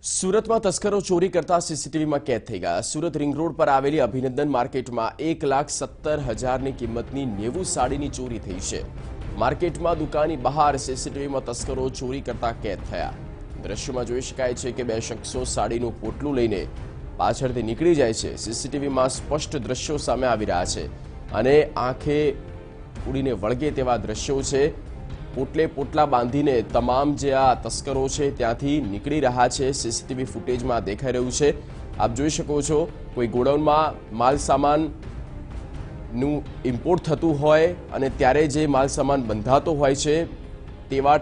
સુરતમાં તસ્કરો ચોરી કરતા સીસીટીવીમાં કેદ થઈ ગયા। સુરત રિંગ રોડ પર આવેલી અભિનંદન માર્કેટમાં 1,70,000ની કિંમતની 90 સાડીની ચોરી થઈ છે। માર્કેટમાં દુકાનની બહાર સીસીટીવીમાં તસ્કરો ચોરી કરતા કેદ થયા। દ્રશ્યમાં જોઈ શકાય છે કે બે શખ્સો સાડીનું પોટલું લઈને પાછળથી નીકળી જાય છે। સીસીટીવીમાં સ્પષ્ટ દ્રશ્યો સામે આવી રહ્યા છે અને આંખે ઉડીને વળગે તેવા દ્રશ્યો છે। પોટલા બાંધીને તમામ જે આ તસ્કરો છે ત્યાંથી નીકળી રહ્યા છે। સીસીટીવી ફૂટેજમાં દેખાઈ રહ્યું છે। આપ જોઈ શકો છો કોઈ ગોડાઉનમાં માલ સામાનનું ઇમ્પોર્ટ થતું હોય અને ત્યારે જે માલ સામાન બંધાતો હોય છે તેવા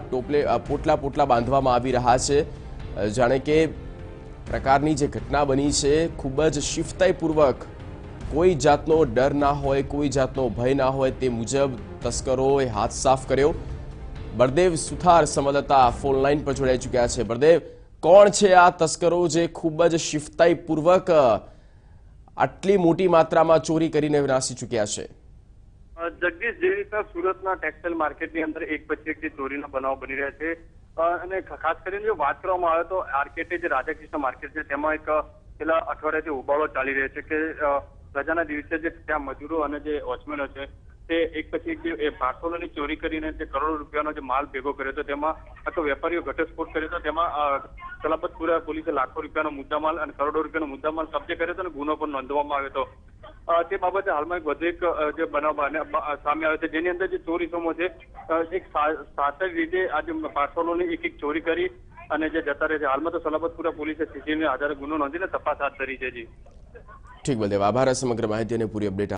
પોટલા બાંધવામાં આવી રહ્યા છે। જાણે કે પ્રકારની જે ઘટના બની છે ખૂબ જ શિફતાઈપૂર્વક કોઈ જાતનો ડર ના હોય, કોઈ જાતનો ભય ના હોય તે મુજબ તસ્કરોએ હાથ સાફ કર્યો। બળદેવ સુથાર સંવાદદાતા ફોન લાઈન પર જોડાઈ ચૂક્યા છે। બળદેવ, કોણ છે આ તસ્કરો જે ખૂબ જ શિફતાઈપૂર્વક આટલી મોટી માત્રામાં ચોરી કરીને નાસી ચૂક્યા છે? જગદીશ, જે રીતના સુરતના ટેક્સટાઇલ માર્કેટની અંદર એક પછી એક ચોરીના બનાવ બની રહ્યા છે અને ખાસ કરીને જો વાત કરવામાં આવે તો આર્કેટે જે રાધાકૃષ્ણ માર્કેટ છે તેમાં એક છેલ્લા અઠવાડિયાથી ઉબાળો ચાલી રહ્યો છે કે રજાના દિવસે જે ત્યાં મજૂરો અને જે વોચમેનો છે તે એક પછી એક જે પાર્સલોની ચોરી કરીને જે કરોડો રૂપિયાનો જે માલ ભેગો કર્યો હતો તેમાં અથવા વેપારીઓ ઘટસ્ફોટ કર્યો હતો। તેમાં સલાબતપુરા પોલીસે લાખો રૂપિયાનો મુદ્દામાલ અને કરોડો રૂપિયાનો મુદ્દામાલ કબજે કર્યો હતો અને ગુનો પણ નોંધવામાં આવ્યો હતો। તે બાબતે હાલમાં એક વધુ એક જે બનાવ સામે આવ્યો છે જેની અંદર જે ચોરીસમો છે એક સાચી રીતે આ જે પાર્સલોની એક ચોરી કરી અને જે જતા રહે છે। હાલમાં તો સલાબતપુરા પોલીસે સીસીટીવીના આધારે ગુનો નોંધીને તપાસ હાથ ધરી છે। જી ઠીક, બળદેવ, આભાર સમગ્ર માહિતી અને પૂરી અપડેટ